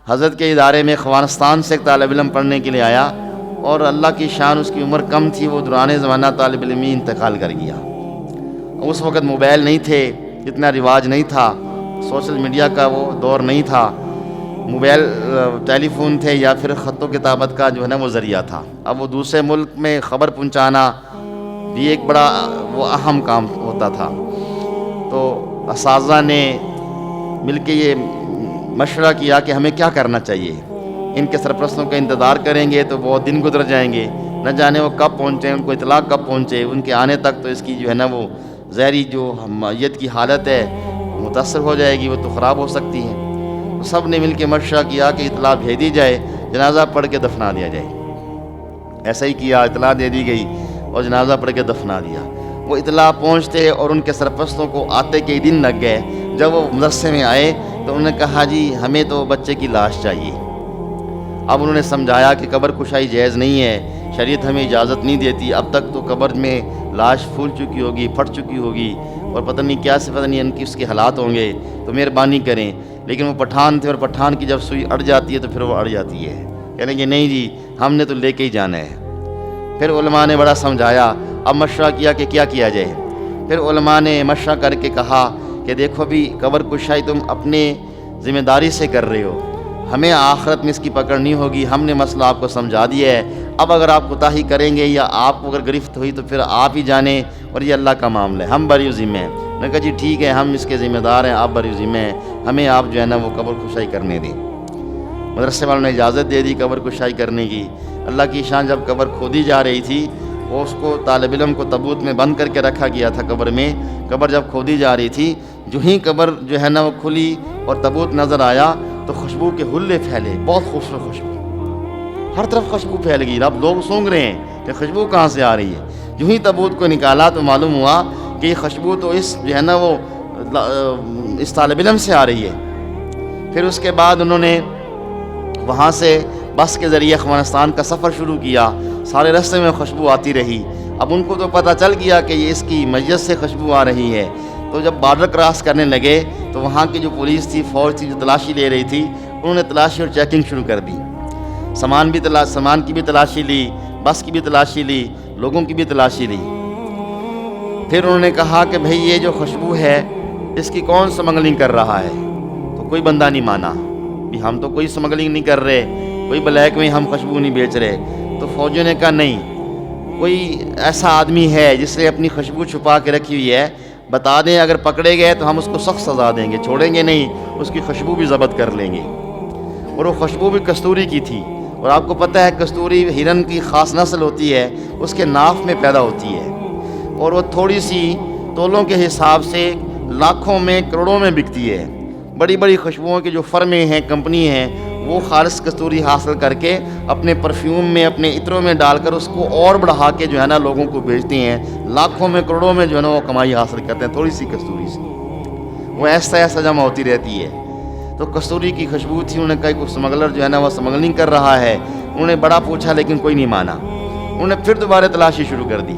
حضرت کے ادارے میں افغانستان سے ایک طالب علم پڑھنے کے لیے آیا، اور اللہ کی شان اس کی عمر کم تھی، وہ دوران زمانہ طالب علمی انتقال کر گیا۔ اس وقت موبائل نہیں تھے، اتنا رواج نہیں تھا، سوشل میڈیا کا وہ دور نہیں تھا، موبائل ٹیلی فون تھے یا پھر خط و کتابت کا جو ہے نا وہ ذریعہ تھا۔ اب وہ دوسرے ملک میں خبر پہنچانا بھی ایک بڑا وہ اہم کام ہوتا تھا۔ تو اساتذہ نے مل کے یہ مشورہ کیا کہ ہمیں کیا کرنا چاہیے، ان کے سرپرستوں کا انتظار کریں گے تو بہت دن گزر جائیں گے، نہ جانے وہ کب پہنچیں، ان کو اطلاع کب پہنچے، ان کے آنے تک تو اس کی جو ہے نا وہ ظاہری جو میت کی حالت ہے متاثر ہو جائے گی، وہ تو خراب ہو سکتی ہے۔ سب نے مل کے مشورہ کیا کہ اطلاع بھیج دی جائے، جنازہ پڑھ کے دفنا دیا جائے۔ ایسا ہی کیا، اطلاع دے دی گئی اور جنازہ پڑھ کے دفنا دیا۔ وہ اطلاع پہنچتے اور ان کے سرپرستوں کو آتے کئی دن لگ گئے۔ جب وہ مدرسے میں آئے تو انہوں نے کہا جی ہمیں تو بچے کی لاش چاہیے۔ اب انہوں نے سمجھایا کہ قبر کشائی جائز نہیں ہے، شریعت ہمیں اجازت نہیں دیتی، اب تک تو قبر میں لاش پھول چکی ہوگی، پھٹ چکی ہوگی، اور پتہ نہیں کیا سے پتہ نہیں ان کی اس کے حالات ہوں گے، تو مہربانی کریں۔ لیکن وہ پٹھان تھے، اور پٹھان کی جب سوئی اڑ جاتی ہے تو پھر وہ اڑ جاتی ہے، کہنے کہ نہیں جی ہم نے تو لے کے ہی جانا ہے۔ پھر علماء نے بڑا سمجھایا، اب مشورہ کیا کہ کیا کیا جائے۔ پھر علماء نے مشورہ کر کے کہا کہ دیکھو بھی قبر کشائی تم اپنے ذمہ داری سے کر رہے ہو، ہمیں آخرت میں اس کی پکڑ نہیں ہوگی، ہم نے مسئلہ آپ کو سمجھا دیا ہے، اب اگر آپ کوتاہی کریں گے یا آپ کو اگر گرفت ہوئی تو پھر آپ ہی جانیں، اور یہ اللہ کا معاملہ ہے، ہم بری ذمہ ہیں۔ میں نے کہا جی ٹھیک ہے، ہم اس کے ذمہ دار ہیں، آپ بری ذمہ ہیں، ہمیں آپ جو ہے نا وہ قبر کشائی کرنے دیں۔ مدرسے والوں نے اجازت دے دی قبر کشائی کرنے کی۔ اللہ کی شان، جب قبر کھودی جا رہی تھی، وہ اس کو طالب علم کو تابوت میں بند کر کے رکھا گیا تھا قبر میں، قبر جب کھودی جا رہی تھی، جو ہی قبر جو ہے نا وہ کھلی اور تابوت نظر آیا تو خوشبو کے حلے پھیلے، بہت خوبصورت خوشبو، ہر طرف خوشبو پھیل گئی۔ اب لوگ سونگ رہے ہیں کہ خوشبو کہاں سے آ رہی ہے۔ جو ہی تابوت کو نکالا تو معلوم ہوا کہ یہ خوشبو تو اس جو ہے نا وہ اس طالب علم سے آ رہی ہے۔ پھر اس کے بعد انہوں نے وہاں سے بس کے ذریعے افغانستان کا سفر شروع کیا، سارے راستے میں خوشبو آتی رہی۔ اب ان کو تو پتہ چل گیا کہ یہ اس کی میت سے خوشبو آ رہی ہے، تو جب بارڈر کراس کرنے لگے تو وہاں کی جو پولیس تھی، فوج تھی جو تلاشی لے رہی تھی، انہوں نے تلاشی اور چیکنگ شروع کر دی۔ سامان کی بھی تلاشی لی، بس کی بھی تلاشی لی، لوگوں کی بھی تلاشی لی۔ پھر انہوں نے کہا کہ بھئی یہ جو خوشبو ہے اس کی کون سمگلنگ کر رہا ہے؟ تو کوئی بندہ نہیں مانا، بھی ہم تو کوئی سمگلنگ نہیں کر رہے، کوئی بلیک میں ہم خوشبو نہیں بیچ رہے۔ تو فوجیوں نے کہا نہیں، کوئی ایسا آدمی ہے جس نے اپنی خوشبو چھپا کے رکھی ہوئی ہے، بتا دیں، اگر پکڑے گئے تو ہم اس کو سخت سزا دیں گے، چھوڑیں گے نہیں، اس کی خوشبو بھی ضبط کر لیں گے۔ اور وہ خوشبو بھی کستوری کی تھی، اور آپ کو پتہ ہے کستوری ہرن کی خاص نسل ہوتی ہے، اس کے ناف میں پیدا ہوتی ہے، اور وہ تھوڑی سی تولوں کے حساب سے لاکھوں میں کروڑوں میں بکتی ہے۔ بڑی بڑی خوشبوؤں کی جو فرمیں ہیں، کمپنی ہیں، وہ خالص کستوری حاصل کر کے اپنے پرفیوم میں، اپنے عطروں میں ڈال کر اس کو اور بڑھا کے جو ہے نا لوگوں کو بیچتے ہیں، لاکھوں میں کروڑوں میں جو ہے نا وہ کمائی حاصل کرتے ہیں تھوڑی سی کستوری سے، وہ ایسا جمع ہوتی رہتی ہے۔ تو کستوری کی خوشبو تھی، انہوں نے کہا کوئی سمگلر جو ہے نا وہ سمگلنگ کر رہا ہے۔ انہوں نے بڑا پوچھا لیکن کوئی نہیں مانا۔ انہوں نے پھر دوبارہ تلاشی شروع کر دی۔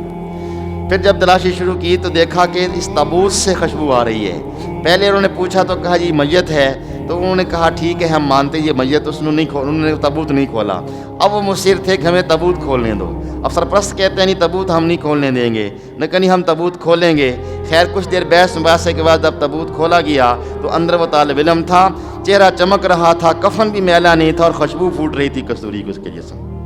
پھر جب تلاشی شروع کی تو دیکھا کہ اس تابوت سے خوشبو آ رہی ہے۔ پہلے انہوں نے پوچھا تو کہا جی میت ہے، تو انہوں نے کہا ٹھیک ہے ہم مانتے یہ میت، انہوں نے تابوت نہیں کھولا۔ اب وہ مصر تھے کہ ہمیں تابوت کھولنے دو۔ اب سرپرست کہتے ہیں نہیں تابوت ہم نہیں کھولنے دیں گے، نہ کہیں ہم تابوت کھولیں گے۔ خیر کچھ دیر بحث مباحثے کے بعد جب تابوت کھولا گیا تو اندر وہ طالب علم تھا، چہرہ چمک رہا تھا، کفن بھی میلا نہیں تھا، اور خوشبو پھوٹ رہی تھی کستوری کی اس کے جسم۔